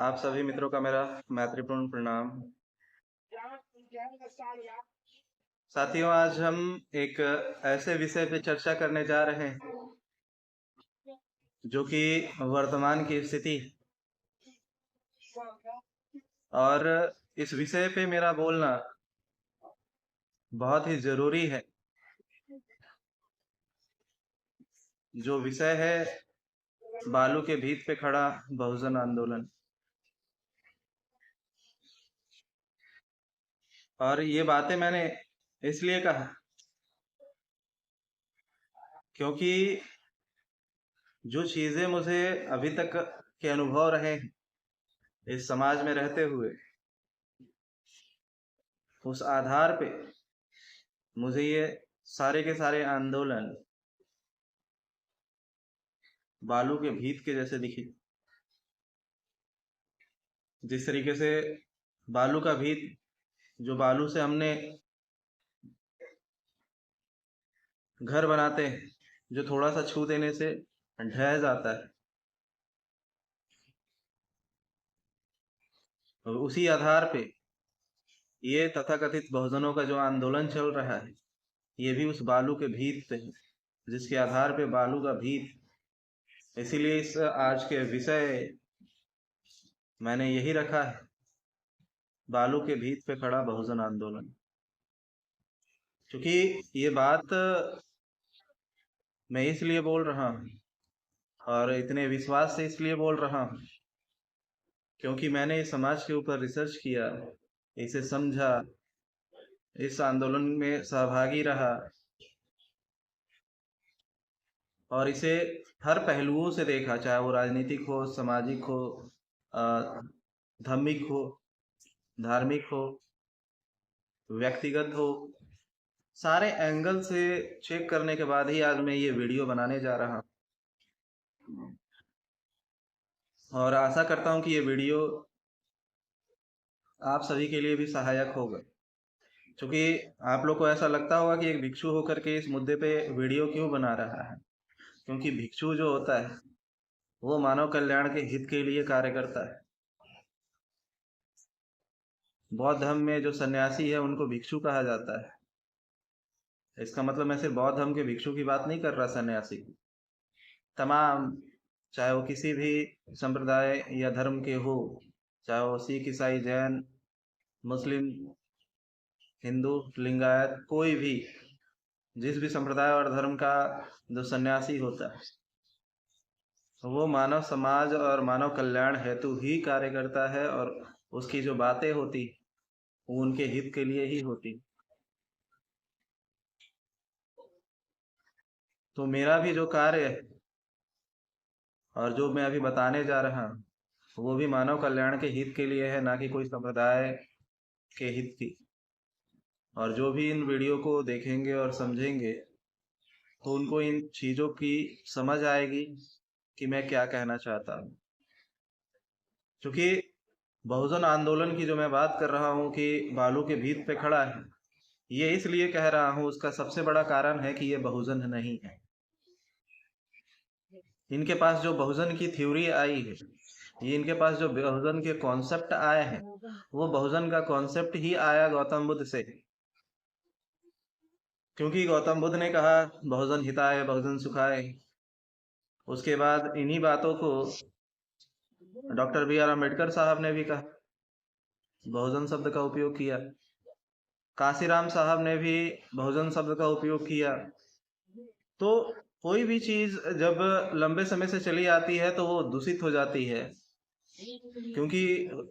आप सभी मित्रों का मेरा मैत्रीपूर्ण प्रणाम। साथियों, आज हम एक ऐसे विषय पे चर्चा करने जा रहे हैं जो कि वर्तमान की स्थिति, और इस विषय पे मेरा बोलना बहुत ही जरूरी है। जो विषय है बालू के भीत पे खड़ा बहुजन आंदोलन। और ये बातें मैंने इसलिए कहा क्योंकि जो चीजें मुझे अभी तक के अनुभव रहे हैं इस समाज में रहते हुए, उस आधार पे मुझे ये सारे के सारे आंदोलन बालू के भीत के जैसे दिखे। जिस तरीके से बालू का भीत, जो बालू से हमने घर बनाते हैं, जो थोड़ा सा छू देने से ढह जाता है, और उसी आधार पे ये तथाकथित बहुजनों का जो आंदोलन चल रहा है, ये भी उस बालू के भीत पे है, जिसके आधार पे बालू का भीत। इसीलिए इस आज के विषय मैंने यही रखा है, बालू के भीत पे खड़ा बहुजन आंदोलन। क्योंकि ये बात मैं इसलिए बोल रहा हूँ और इतने विश्वास से इसलिए बोल रहा हूँ क्योंकि मैंने इस समाज के ऊपर रिसर्च किया, इसे समझा, इस आंदोलन में सहभागी रहा और इसे हर पहलुओं से देखा, चाहे वो राजनीतिक हो, सामाजिक हो, धार्मिक हो, व्यक्तिगत हो। सारे एंगल से चेक करने के बाद ही आज मैं ये वीडियो बनाने जा रहा हूँ, और आशा करता हूँ कि ये वीडियो आप सभी के लिए भी सहायक होगा। क्योंकि आप लोग को ऐसा लगता होगा कि एक भिक्षु होकर के इस मुद्दे पे वीडियो क्यों बना रहा है, क्योंकि भिक्षु जो होता है वो मानव कल्याण के हित के लिए कार्य करता है। बौद्ध धर्म में जो सन्यासी है उनको भिक्षु कहा जाता है। इसका मतलब मैं सिर्फ बौद्ध धर्म के भिक्षु की बात नहीं कर रहा, सन्यासी की, तमाम, चाहे वो किसी भी संप्रदाय या धर्म के हो, चाहे वो सिख, ईसाई, जैन, मुस्लिम, हिंदू, लिंगायत, कोई भी, जिस भी संप्रदाय और धर्म का जो सन्यासी होता है वो मानव समाज और मानव कल्याण हेतु ही कार्य करता है, और उसकी जो बातें होती वो उनके हित के लिए ही होती। तो मेरा भी जो कार्य है और जो मैं अभी बताने जा रहा हूँ वो भी मानव कल्याण के हित के लिए है, ना कि कोई संप्रदाय के हित की। और जो भी इन वीडियो को देखेंगे और समझेंगे तो उनको इन चीजों की समझ आएगी कि मैं क्या कहना चाहता हूँ। क्योंकि बहुजन आंदोलन की जो मैं बात कर रहा हूँ कि बालू के भीत पे खड़ा है, ये इसलिए कह रहा हूँ, उसका सबसे बड़ा कारण है कि ये बहुजन नहीं है। इनके पास जो बहुजन की थ्योरी आई है, ये इनके पास जो बहुजन के कॉन्सेप्ट आए हैं, वो बहुजन का कॉन्सेप्ट ही आया गौतम बुद्ध से। क्योंकि गौतम बुद्ध ने कहा बहुजन हिताय बहुजन सुखाय। उसके बाद इन्हीं बातों को डॉक्टर बी.आर. अम्बेडकर साहब ने भी कहा, बहुजन शब्द का उपयोग किया। काशीराम साहब ने भी बहुजन शब्द का उपयोग किया। तो कोई भी चीज जब लंबे समय से चली आती है तो वो दूषित हो जाती है, क्योंकि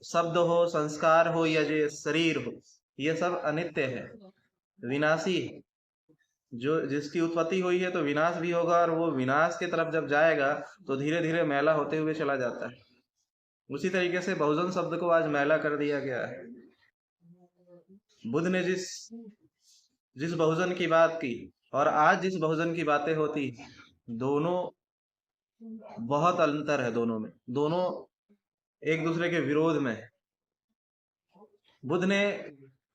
शब्द हो, संस्कार हो या ये शरीर हो, ये सब अनित्य है, विनाशी है। जो जिसकी उत्पत्ति हुई है तो विनाश भी होगा, और वो विनाश की तरफ जब जाएगा तो धीरे धीरे मैला होते हुए चला जाता है। उसी तरीके से बहुजन शब्द को आज मैला कर दिया गया है। बुद्ध ने जिस बहुजन की बात की और आज जिस बहुजन की बातें होती, दोनों बहुत अंतर है। दोनों एक दूसरे के विरोध में है। बुद्ध ने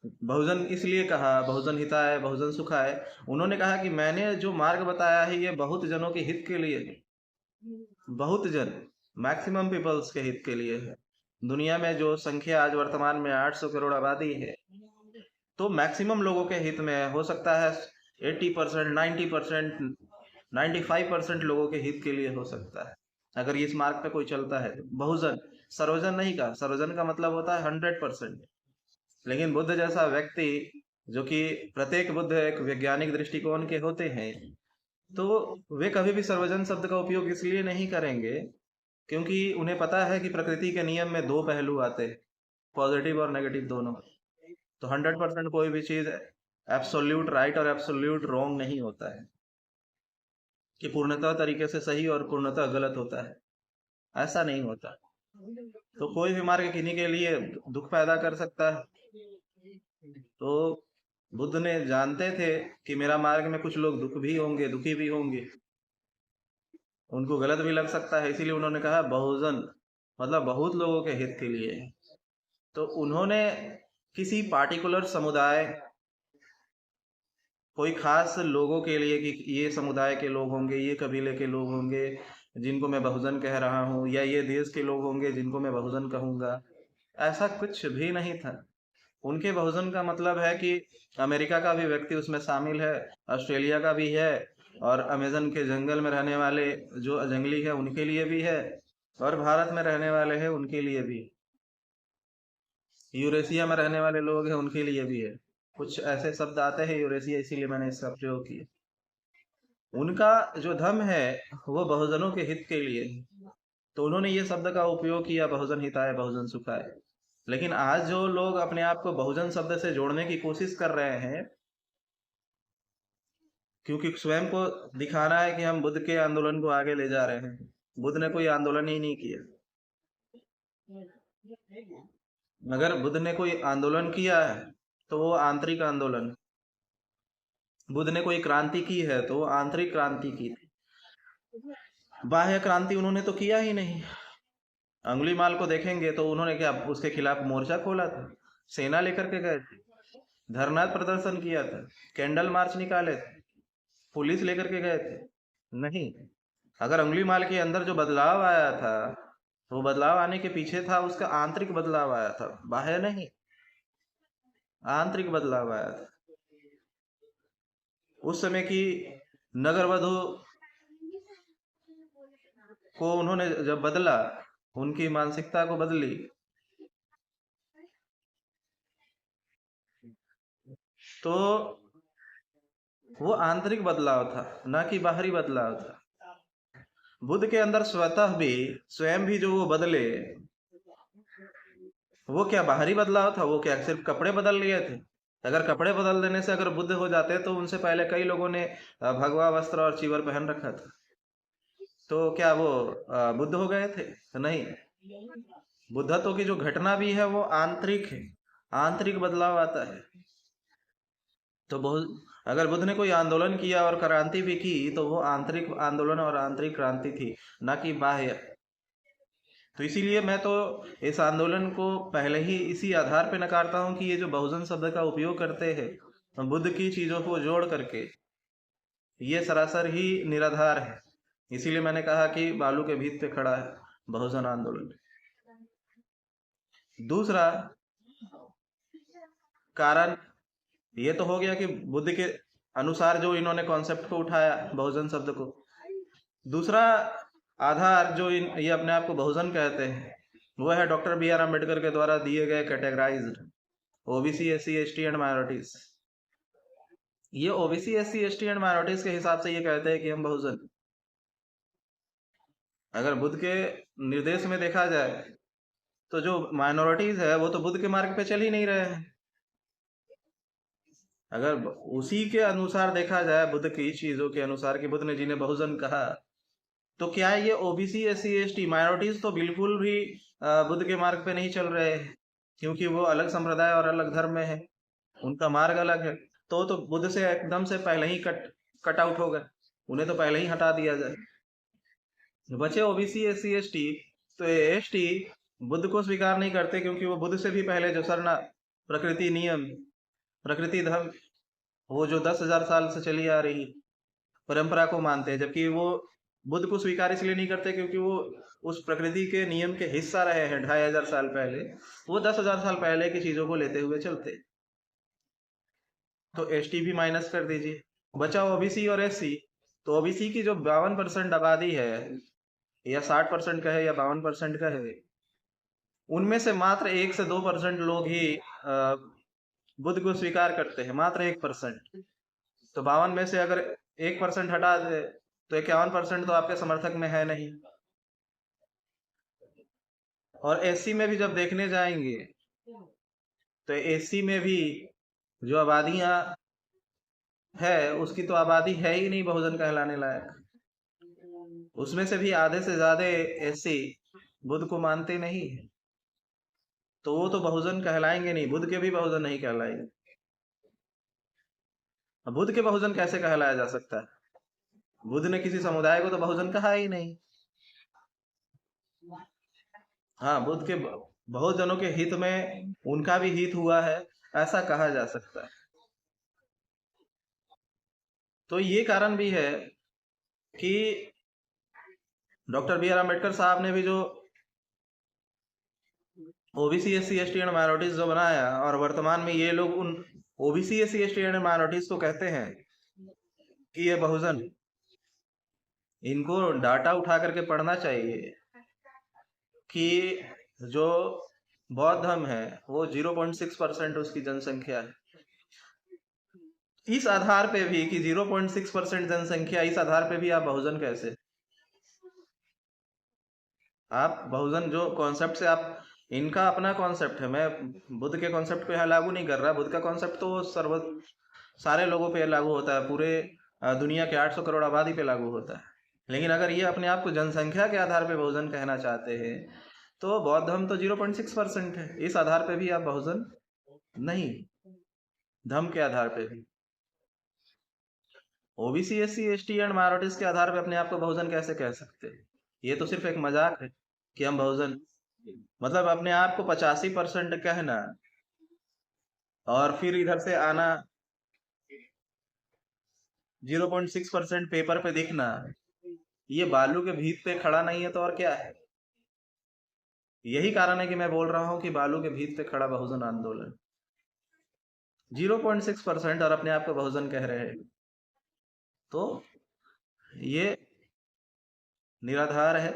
बहुजन इसलिए कहा, बहुजन हिताय बहुजन सुखाय। उन्होंने कहा कि मैंने जो मार्ग बताया है ये बहुत जनों के हित के लिए है, बहुत जन, मैक्सिमम पीपल्स के हित के लिए है। दुनिया में जो संख्या आज वर्तमान में 800 करोड़ आबादी है, तो मैक्सिमम लोगों के हित में हो सकता है 80%, 90%, 95% लोगों के हित के लिए हो सकता है अगर इस मार्ग पे कोई चलता है तो। बहुजन, सर्वजन नहीं कहा। सर्वजन का मतलब होता है 100%। लेकिन बुद्ध जैसा व्यक्ति, जो कि प्रत्येक बुद्ध एक वैज्ञानिक दृष्टिकोण के होते हैं, तो वे कभी भी सर्वजन शब्द का उपयोग इसलिए नहीं करेंगे क्योंकि उन्हें पता है कि प्रकृति के नियम में दो पहलू आते हैं, पॉजिटिव और नेगेटिव दोनों। तो 100% कोई भी चीज एब्सोल्यूट राइट और एब्सोल्यूट रॉन्ग नहीं होता है कि पूर्णतः तरीके से सही और पूर्णतः गलत होता है, ऐसा नहीं होता। तो कोई भी मार्ग किन्हीं के लिए दुख पैदा कर सकता है। तो बुद्ध ने जानते थे कि मेरा मार्ग में कुछ लोग दुख भी होंगे, दुखी भी होंगे, उनको गलत भी लग सकता है, इसीलिए उन्होंने कहा बहुजन, मतलब बहुत लोगों के हित के लिए। तो उन्होंने किसी पार्टिकुलर समुदाय, कोई खास लोगों के लिए कि ये समुदाय के लोग होंगे, ये कबीले के लोग होंगे जिनको मैं बहुजन कह रहा हूँ, या ये देश के लोग होंगे जिनको मैं बहुजन कहूँगा, ऐसा कुछ भी नहीं था। उनके बहुजन का मतलब है कि अमेरिका का भी व्यक्ति उसमें शामिल है, ऑस्ट्रेलिया का भी है, और अमेजन के जंगल में रहने वाले जो जंगली है उनके लिए भी है, और भारत में रहने वाले हैं उनके लिए भी, यूरेशिया में रहने वाले लोग हैं उनके लिए भी है। कुछ ऐसे शब्द आते हैं यूरेशिया, इसीलिए मैंने इसका प्रयोग किया। उनका जो धर्म है वो बहुजनों के हित के लिए, तो उन्होंने ये शब्द का उपयोग किया, बहुजन हिताय बहुजन सुखाय। लेकिन आज जो लोग अपने आप को बहुजन शब्द से जोड़ने की कोशिश कर रहे हैं, क्योंकि स्वयं को दिखाना है कि हम बुद्ध के आंदोलन को आगे ले जा रहे हैं। बुद्ध ने कोई आंदोलन ही नहीं किया। अगर बुद्ध ने कोई आंदोलन किया है तो वो आंतरिक आंदोलन, बुद्ध ने कोई क्रांति की है तो वो आंतरिक क्रांति की थी, बाह्य क्रांति उन्होंने तो किया ही नहीं। अंगुलीमाल को देखेंगे तो उन्होंने क्या उसके खिलाफ मोर्चा खोला था, सेना लेकर के गए थे, धरना प्रदर्शन किया था, कैंडल मार्च निकाले थे, पुलिस लेकर के गए थे? नहीं। अगर अंगुलीमाल के अंदर जो बदलाव आया था, वो बदलाव आने के पीछे था उसका आंतरिक बदलाव आया था, बाह्य नहीं, आंतरिक बदलाव आया था। उस समय की नगर वधु को उन्होंने जब बदला, उनकी मानसिकता को बदली, तो वो आंतरिक बदलाव था, ना कि बाहरी बदलाव था। बुद्ध के अंदर स्वतः भी, स्वयं भी जो वो बदले, वो क्या बाहरी बदलाव था? वो क्या सिर्फ कपड़े बदल लिए थे? अगर कपड़े बदल देने से अगर बुद्ध हो जाते तो उनसे पहले कई लोगों ने भगवा वस्त्र और चीवर पहन रखा था, तो क्या वो बुद्ध हो गए थे? तो नहीं। बुद्धत्व की जो घटना भी है वो आंतरिक है, आंतरिक बदलाव आता है। तो बहुत, अगर बुद्ध ने कोई आंदोलन किया और क्रांति भी की तो वो आंतरिक आंदोलन और आंतरिक क्रांति थी, ना कि बाह्य। तो इसीलिए मैं तो इस आंदोलन को पहले ही इसी आधार पे नकारता हूँ कि ये जो बहुजन शब्द का उपयोग करते हैं बुद्ध की चीजों को जोड़ करके, ये सरासर ही निराधार है। इसीलिए मैंने कहा कि बालू के भीत पे खड़ा है बहुजन आंदोलन। दूसरा कारण ये तो हो गया कि बुद्ध के अनुसार जो इन्होंने कॉन्सेप्ट को उठाया, बहुजन शब्द को। दूसरा आधार जो ये अपने आप को बहुजन कहते हैं, वो है डॉक्टर बी आर अम्बेडकर के द्वारा दिए गए categorized OBC, SC, ST and minorities. ये OBC, SC, ST and minorities के हिसाब से ये कहते हैं कि हम बहुजन। अगर बुद्ध के निर्देश में देखा जाए तो जो माइनॉरिटीज है वो तो बुद्ध के मार्ग पे चल ही नहीं रहे हैं। अगर उसी के अनुसार देखा जाए, बुद्ध की चीजों के अनुसार कि बुद्ध ने जिन्हें बहुजन कहा, तो क्या है ये ओबीसी, एससी, एसटी, माइनॉरिटीज तो बिल्कुल भी बुद्ध के मार्ग पे नहीं चल रहे हैं, क्योंकि वो अलग संप्रदाय और अलग धर्म में है, उनका मार्ग अलग है। तो बुद्ध से एकदम से पहले ही कट आउट हो गए, उन्हें तो पहले ही हटा दिया जाए। बचे ओबीसी, एससी, एसटी, तो एसटी बुद्ध को स्वीकार नहीं करते क्योंकि वो बुद्ध से भी पहले जो सरना प्रकृति नियम, प्रकृति धर्म, वो जो 10,000 साल से चली आ रही परंपरा को मानते हैं, जबकि वो बुद्ध को स्वीकार इसलिए नहीं करते क्योंकि वो उस प्रकृति के नियम के हिस्सा रहे हैं 2500 साल पहले। वो 10,000 साल पहले की चीजों को लेते हुए चलते। तो एसटी भी माइनस कर दीजिए, बचा ओबीसी और एससी। तो ओबीसी की जो 52% आबादी है, या 60% का है, या 52% का है, उनमें से मात्र 1 से 2% लोग ही बुद्ध को स्वीकार करते हैं, मात्र 1%। तो 52 में से अगर 1% हटा दे तो 51% तो आपके समर्थक में है नहीं। और एससी में भी जब देखने जाएंगे तो एससी में भी जो आबादियां है, उसकी तो आबादी है ही नहीं बहुजन कहलाने लायक। उसमें से भी आधे से ज्यादा एससी बुद्ध को मानते नहीं है, तो वो तो बहुजन कहलाएंगे नहीं, बुद्ध के भी बहुजन नहीं कहलाएंगे। अब बुद्ध के बहुजन कैसे कहलाया जा सकता है? बुद्ध ने किसी समुदाय को तो बहुजन कहा ही नहीं। हाँ, बुद्ध के बहुत जनों के हित में उनका भी हित हुआ है, ऐसा कहा जा सकता है। तो ये कारण भी है कि डॉक्टर बी आर अम्बेडकर साहब ने भी जो OBC SC ST and minorities जो बनाया, और वर्तमान में ये लोग उन OBC SC ST and minorities को कहते हैं कि ये बहुजन, इनको डाटा उठा करके पढ़ना चाहिए कि जो बौद्ध धर्म है वो 0.6% उसकी जनसंख्या है। इस आधार पे भी कि 0.6% जनसंख्या, इस आधार पे भी आप बहुजन कैसे? आप बहुजन जो कॉन्सेप्ट से आप, इनका अपना कॉन्सेप्ट है, मैं बुद्ध के कॉन्सेप्ट पे यहाँ लागू नहीं कर रहा। बुद्ध का कॉन्सेप्ट तो सर्व सारे लोगों पे लागू होता है, पूरे दुनिया के 800 करोड़ आबादी पे लागू होता है। लेकिन अगर ये अपने आप को जनसंख्या के आधार पे बहुजन कहना चाहते हैं तो बौद्ध धर्म तो 0.6% है, इस आधार पे भी आप बहुजन नहीं, धर्म के आधार पे भी। OBC SC ST and minorities के आधार पे अपने आप को बहुजन कैसे कह सकते हैं? ये तो सिर्फ एक मजाक है कि हम बहुजन, मतलब अपने आप को 85% कहना और फिर इधर से आना 0.6% पेपर पे दिखना, ये बालू के भीत पे खड़ा नहीं है तो और क्या है? यही कारण है कि मैं बोल रहा हूं कि बालू के भीत पे खड़ा बहुजन आंदोलन। 0.6% और अपने आप को बहुजन कह रहे हैं, तो ये निराधार है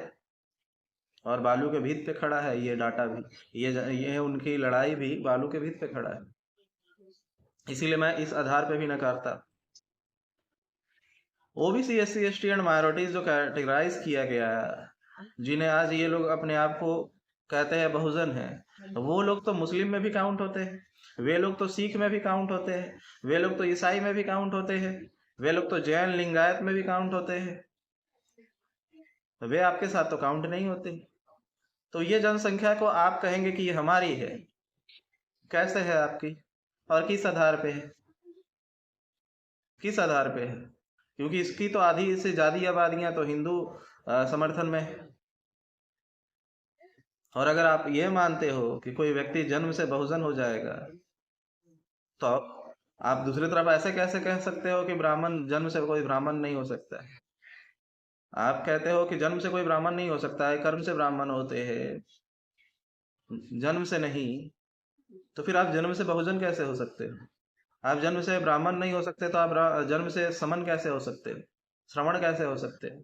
और बालू के भीत पे खड़ा है। ये डाटा भी, ये उनकी लड़ाई भी बालू के भीत पे खड़ा है, इसीलिए मैं इस आधार पे भी नकारता। OBC SC ST and minorities जो कैटेगराइज किया गया है, जिन्हें आज ये लोग अपने आप को कहते हैं बहुजन है, वो लोग तो मुस्लिम में भी काउंट होते हैं, वे लोग तो सिख में भी काउंट होते हैं, वे लोग तो ईसाई में भी काउंट होते हैं, वे लोग तो जैन लिंगायत में भी काउंट होते हैं, वे आपके साथ तो काउंट नहीं होते। तो ये जनसंख्या को आप कहेंगे कि ये हमारी है, कैसे है आपकी और किस आधार पे है? किस आधार पे है? क्योंकि इसकी तो आधी से ज्यादा आबादियां तो हिंदू समर्थन में है। और अगर आप ये मानते हो कि कोई व्यक्ति जन्म से बहुजन हो जाएगा, तो आप दूसरी तरफ ऐसे कैसे कह सकते हो कि ब्राह्मण जन्म से कोई ब्राह्मण नहीं हो सकता है? आप कहते हो कि जन्म से कोई ब्राह्मण नहीं हो सकता है, कर्म से ब्राह्मण होते हैं, जन्म से नहीं। तो फिर आप जन्म से बहुजन कैसे हो सकते हो? आप जन्म से ब्राह्मण नहीं हो सकते तो आप जन्म से समन कैसे हो सकते हो, श्रवण कैसे हो सकते हो?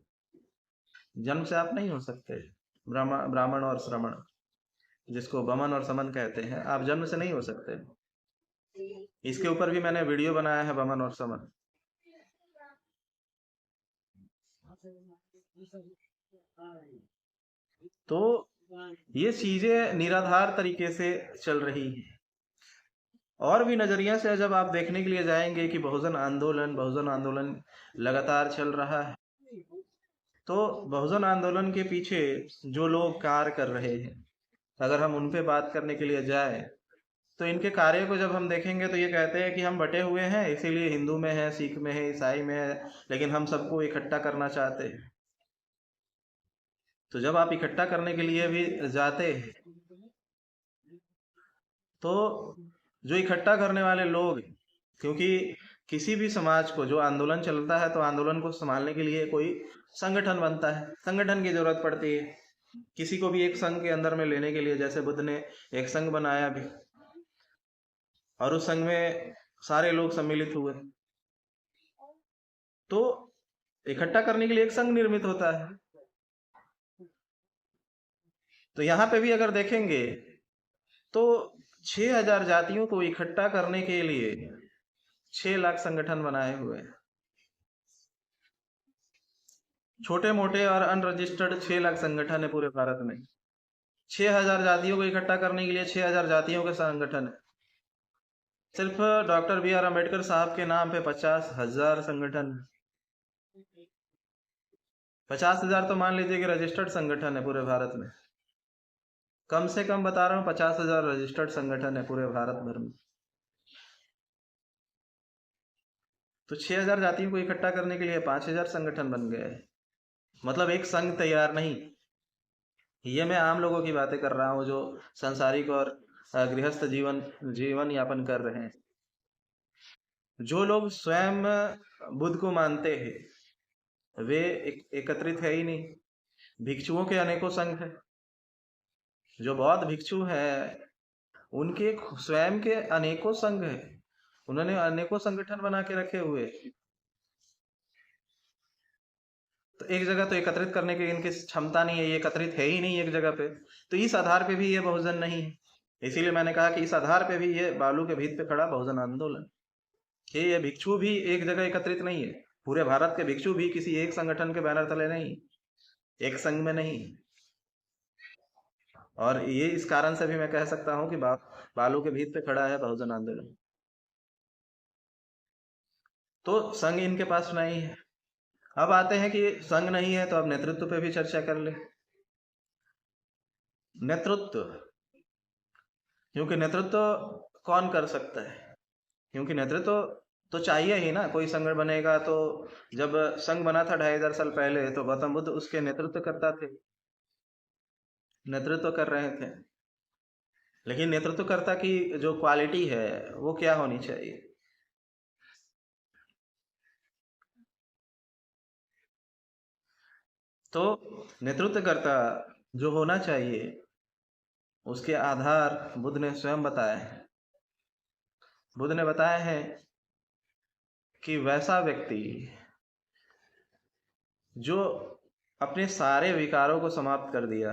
जन्म से आप नहीं हो सकते। ब्राह्मण और श्रवण, जिसको बमन और समन कहते हैं, आप जन्म से नहीं हो सकते। इसके ऊपर भी मैंने वीडियो बनाया है, बमन और समन। तो ये चीजें निराधार तरीके से चल रही है। और भी नजरिया से जब आप देखने के लिए जाएंगे कि बहुजन आंदोलन लगातार चल रहा है, तो बहुजन आंदोलन के पीछे जो लोग कार्य कर रहे हैं, अगर हम उन पे बात करने के लिए जाए तो इनके कार्य को जब हम देखेंगे तो ये कहते हैं कि हम बटे हुए हैं, इसीलिए हिंदू में है, सिख में है, ईसाई में है, लेकिन हम सबको इकट्ठा करना चाहते हैं। तो जब आप इकट्ठा करने के लिए भी जाते हैं तो जो इकट्ठा करने वाले लोग, क्योंकि किसी भी समाज को जो आंदोलन चलता है तो आंदोलन को संभालने के लिए कोई संगठन बनता है, संगठन की जरूरत पड़ती है किसी को भी एक संघ के अंदर में लेने के लिए। जैसे बुद्ध ने एक संघ बनाया भी और उस संघ में सारे लोग सम्मिलित हुए, तो इकट्ठा करने के लिए एक संघ निर्मित होता है। तो यहाँ पे भी अगर देखेंगे तो 6000 जातियों को इकट्ठा करने के लिए 6 लाख संगठन बनाए हुए हैं। छोटे मोटे और अनरजिस्टर्ड 6 लाख संगठन है पूरे भारत में। 6000 जातियों को इकट्ठा करने के लिए 6000 जातियों के संगठन है। सिर्फ डॉक्टर बी आर अम्बेडकर साहब के नाम पे 50,000 संगठन है। 50,000 तो मान लीजिए कि रजिस्टर्ड संगठन है पूरे भारत में। कम से कम बता रहा हूँ 50,000 रजिस्टर्ड संगठन है पूरे भारत भर में। तो 6000 जातियों को इकट्ठा करने के लिए 5000 संगठन बन गए। मतलब एक संघ तैयार नहीं। ये मैं आम लोगों की बातें कर रहा हूँ जो सांसारिक और गृहस्थ जीवन यापन कर रहे हैं। जो लोग स्वयं बुद्ध को मानते हैं वे एकत्रित है ही नहीं। भिक्षुओं के अनेकों संघ है। जो बौद्ध भिक्षु है उनके स्वयं के अनेकों संघ है। उन्होंने अनेकों संगठन बना के रखे हुए। तो एक जगह तो एकत्रित करने की इनकी क्षमता नहीं है, ये एकत्रित है ही नहीं एक जगह पे। तो इस आधार पे भी ये बहुजन नहीं है। इसीलिए मैंने कहा कि इस आधार पे भी ये बालू के भीत पे खड़ा बहुजन आंदोलन कि ये भिक्षु भी एक जगह एकत्रित नहीं है। पूरे भारत के भिक्षु भी किसी एक संगठन के बैनर तले नहीं, एक संघ में नहीं। और ये इस कारण से भी मैं कह सकता हूं कि बालू के भीत पे खड़ा है बहुजन आंदोलन। तो संघ इनके पास नहीं है। अब आते हैं कि संघ नहीं है तो अब नेतृत्व पे भी चर्चा कर ले। नेतृत्व, क्योंकि नेतृत्व कौन कर सकता है? क्योंकि नेतृत्व तो चाहिए ही ना। कोई संघ बनेगा तो जब संघ बना था 2500 साल पहले तो गौतम बुद्ध उसके नेतृत्व करता थे, नेतृत्व कर रहे थे। लेकिन नेतृत्वकर्ता की जो क्वालिटी है वो क्या होनी चाहिए? तो नेतृत्वकर्ता जो होना चाहिए उसके आधार बुद्ध ने स्वयं बताए हैं। बुद्ध ने बताया है कि वैसा व्यक्ति जो अपने सारे विकारों को समाप्त कर दिया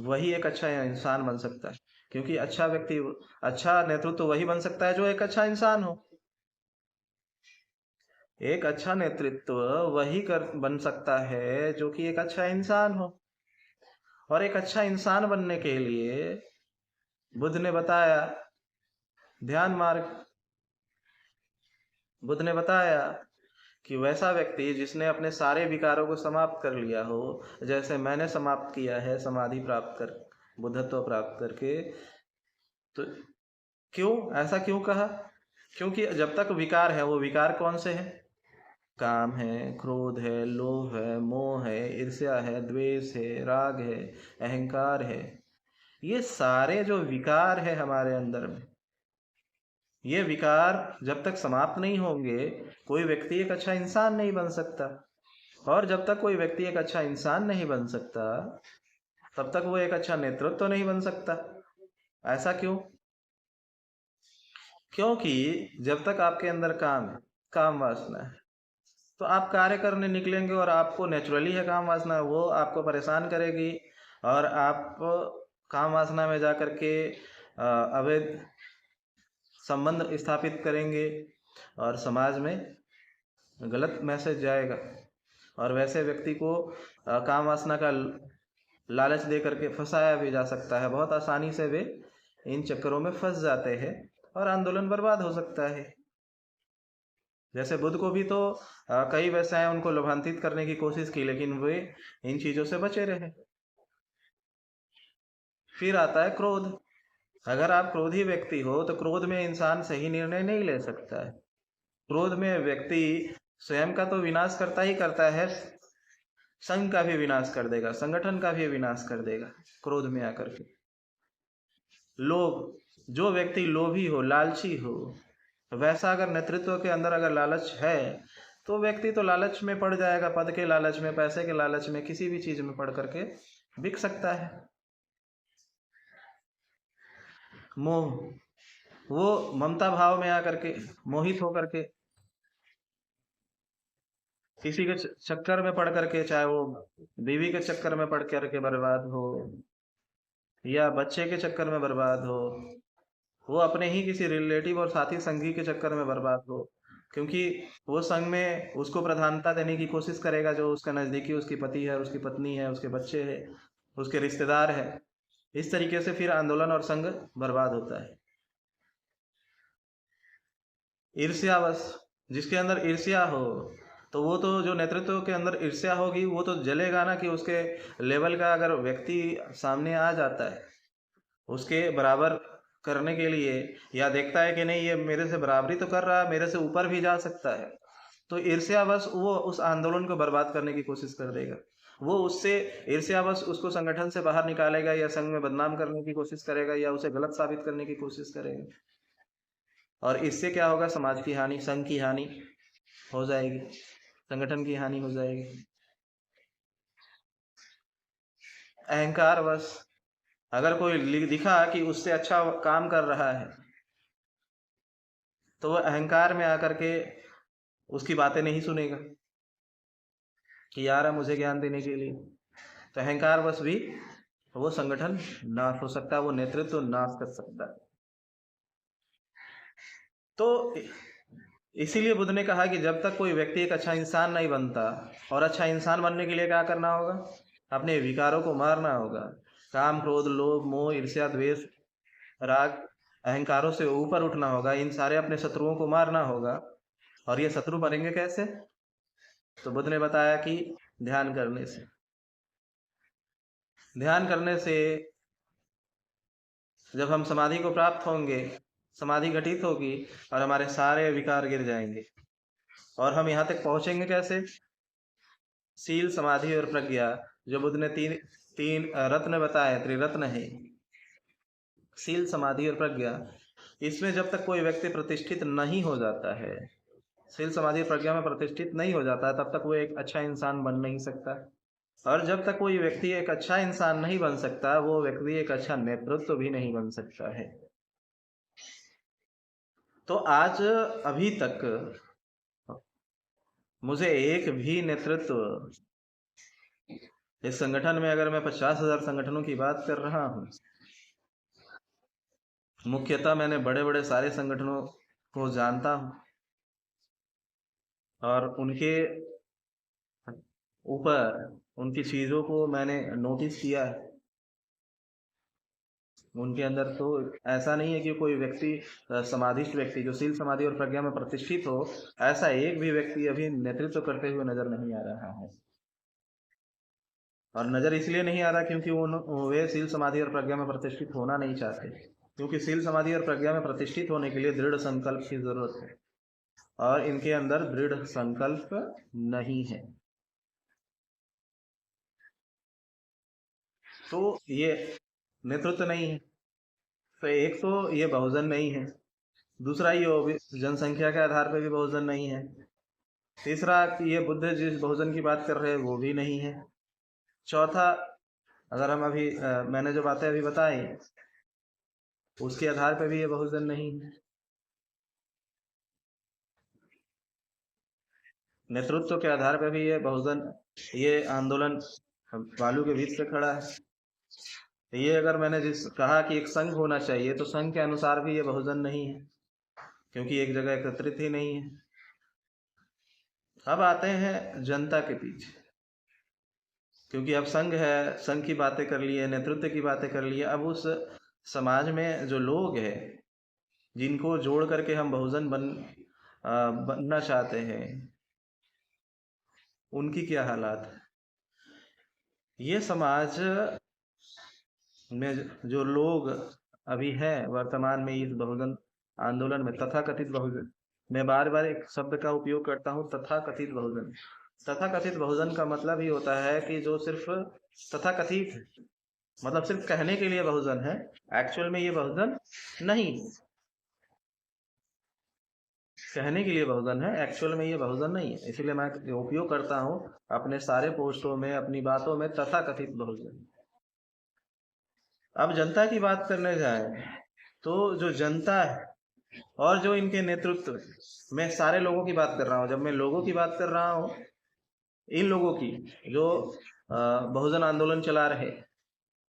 वही एक अच्छा इंसान बन सकता है। क्योंकि अच्छा व्यक्ति, अच्छा नेतृत्व वही बन सकता है जो एक अच्छा इंसान हो। एक अच्छा नेतृत्व वही बन सकता है जो कि एक अच्छा इंसान हो। और एक अच्छा इंसान बनने के लिए बुद्ध ने बताया ध्यान मार्ग। बुद्ध ने बताया कि वैसा व्यक्ति जिसने अपने सारे विकारों को समाप्त कर लिया हो, जैसे मैंने समाप्त किया है समाधि प्राप्त कर, बुद्धत्व प्राप्त करके। तो क्यों ऐसा क्यों कहा? क्योंकि जब तक विकार है, वो विकार कौन से हैं? काम है, क्रोध है, लोभ है, मोह है, ईर्ष्या है, द्वेष है, राग है, अहंकार है। ये सारे जो विकार है हमारे अंदर में, ये विकार जब तक समाप्त नहीं होंगे कोई व्यक्ति एक अच्छा इंसान नहीं बन सकता। और जब तक कोई व्यक्ति एक अच्छा इंसान नहीं बन सकता तब तक वो एक अच्छा नेतृत्व तो नहीं बन सकता। ऐसा क्यों? क्योंकि जब तक आपके अंदर काम है, काम वासना है, तो आप कार्य करने निकलेंगे और आपको नेचुरली है काम वासना, वो आपको परेशान करेगी और आप काम वासना में जा करके अवैध संबंध स्थापित करेंगे और समाज में गलत मैसेज जाएगा। और वैसे व्यक्ति को काम वासना का लालच दे करके फंसाया भी जा सकता है। बहुत आसानी से वे इन चक्करों में फंस जाते हैं और आंदोलन बर्बाद हो सकता है। जैसे बुद्ध को भी तो कई वैश्याएं उनको लोभांतित करने की कोशिश की, लेकिन वे इन चीजों से बचे रहे। फिर आता है क्रोध। अगर आप क्रोधी व्यक्ति हो तो क्रोध में इंसान सही निर्णय नहीं ले सकता है। क्रोध में व्यक्ति स्वयं का तो विनाश करता ही करता है, संघ का भी विनाश कर देगा, संगठन का भी विनाश कर देगा क्रोध में आकर के। लोभ, जो व्यक्ति लोभी हो, लालची हो, वैसा अगर नेतृत्व के अंदर अगर लालच है तो व्यक्ति तो लालच में पड़ जाएगा, पद के लालच में, पैसे के लालच में, किसी भी चीज में पड़ करके बिक सकता है। मोह, वो ममता भाव में आकर के, मोहित होकर के, किसी के चक्कर में पड़ करके, चाहे वो बीवी के चक्कर में पड़ करके बर्बाद हो, या बच्चे के चक्कर में बर्बाद हो, वो अपने ही किसी रिलेटिव और साथी संगी के चक्कर में बर्बाद हो, क्योंकि वो संग में उसको प्रधानता देने की कोशिश करेगा, जो उसका नजदीकी, उसकी पति है, उसकी पत्नी है, उसके बच्चे है, उसके रिश्तेदार है। इस तरीके से फिर आंदोलन और संघ बर्बाद होता है। ईर्ष्यावश, जिसके अंदर ईर्ष्या हो, तो वो तो, जो नेतृत्व के अंदर ईर्ष्या होगी वो तो जलेगा ना, कि उसके लेवल का अगर व्यक्ति सामने आ जाता है उसके बराबर करने के लिए, या देखता है कि नहीं ये मेरे से बराबरी तो कर रहा है, मेरे से ऊपर भी जा सकता है, तो ईर्ष्यावश वो उस आंदोलन को बर्बाद करने की कोशिश कर देगा। वो उससे ईर्ष्यावश उसको संगठन से बाहर निकालेगा, या संघ में बदनाम करने की कोशिश करेगा, या उसे गलत साबित करने की कोशिश करेगा। और इससे क्या होगा? समाज की हानि, संघ की हानि हो जाएगी, संगठन की हानि हो जाएगी। अहंकार बस, अगर कोई दिखा कि उससे अच्छा काम कर रहा है तो वह अहंकार में आकर के उसकी बातें नहीं सुनेगा कि यार मुझे ज्ञान देने के लिए। तो अहंकार बस भी वो संगठन नाश हो सकता है, वो नेतृत्व नाश कर सकता है। तो इसीलिए बुद्ध ने कहा कि जब तक कोई व्यक्ति एक अच्छा इंसान नहीं बनता, और अच्छा इंसान बनने के लिए क्या करना होगा? अपने विकारों को मारना होगा। काम, क्रोध, लोभ, मोह, ईर्ष्या, द्वेष, राग, अहंकारों से ऊपर उठना होगा। इन सारे अपने शत्रुओं को मारना होगा। और ये शत्रु बनेंगे कैसे? तो बुद्ध ने बताया कि ध्यान करने से। ध्यान करने से जब हम समाधि को प्राप्त होंगे, समाधि घटित होगी और हमारे सारे विकार गिर जाएंगे। और हम यहाँ तक पहुंचेंगे कैसे? सील, समाधि और प्रज्ञा, जो बुद्ध ने तीन तीन रत्न बताए, त्रिरत्न है, सील, समाधि और प्रज्ञा। इसमें जब तक कोई व्यक्ति प्रतिष्ठित नहीं हो जाता है, सील, समाधि और प्रज्ञा में प्रतिष्ठित नहीं हो जाता है, तब तक वो एक अच्छा इंसान बन नहीं सकता। और जब तक कोई व्यक्ति एक अच्छा इंसान नहीं बन सकता, वो व्यक्ति एक अच्छा नेतृत्व भी नहीं बन सकता है। तो आज अभी तक मुझे एक भी नेतृत्व, इस संगठन में अगर मैं 50,000 संगठनों की बात कर रहा हूँ, मुख्यतः मैंने बड़े बड़े सारे संगठनों को जानता हूँ और उनके ऊपर उनकी चीजों को मैंने नोटिस किया है। उनके अंदर तो ऐसा नहीं है कि कोई व्यक्ति, समाधिष्ट व्यक्ति जो सील, समाधि और प्रज्ञा में प्रतिष्ठित हो, ऐसा एक भी व्यक्ति अभी नेतृत्व करते हुए नजर नहीं आ रहा है। और नजर इसलिए नहीं आ रहा क्योंकि वे सील, समाधि और प्रज्ञा में प्रतिष्ठित होना नहीं चाहते, क्योंकि सील, समाधि और प्रज्ञा में प्रतिष्ठित होने के लिए दृढ़ संकल्प की जरूरत है, और इनके अंदर दृढ़ संकल्प नहीं है। तो ये नेतृत्व नहीं है। तो एक तो ये बहुजन नहीं है, दूसरा ये जनसंख्या के आधार पर भी बहुजन नहीं है, तीसरा ये बुद्ध जिस बहुजन की बात कर रहे हैं वो भी नहीं है, चौथा अगर हम अभी मैंने जो बातें अभी बताई उसके आधार पर भी ये बहुजन नहीं है। नेतृत्व के आधार पर भी ये बहुजन, ये आंदोलन बालू के बीच से खड़ा है। ये अगर मैंने जिस कहा कि एक संघ होना चाहिए, तो संघ के अनुसार भी ये बहुजन नहीं है, क्योंकि एक जगह एकत्रित ही नहीं है। अब आते हैं जनता के पीछे, क्योंकि अब संघ है, संघ की बातें कर लिए, नेतृत्व की बातें कर लिए। अब उस समाज में जो लोग हैं जिनको जोड़ करके हम बहुजन बनना चाहते हैं, उनकी क्या हालात है? ये समाज में जो लोग अभी हैं वर्तमान में इस बहुजन आंदोलन में, तथाकथित बहुजन, मैं बार बार एक शब्द का उपयोग करता हूँ, तथाकथित बहुजन। तथाकथित बहुजन का मतलब ही होता है कि जो सिर्फ तथाकथित मतलब सिर्फ कहने के लिए बहुजन है, एक्चुअल में ये बहुजन नहीं। कहने के लिए बहुजन है, एक्चुअल में ये बहुजन नहीं है। इसीलिए मैं उपयोग करता हूँ अपने सारे पोस्टों में, अपनी बातों में तथाकथित बहुजन। अब जनता की बात करने जाए तो जो जनता है और जो इनके नेतृत्व, मैं सारे लोगों की बात कर रहा हूँ। जब मैं लोगों की बात कर रहा हूँ, इन लोगों की जो बहुजन आंदोलन चला रहे,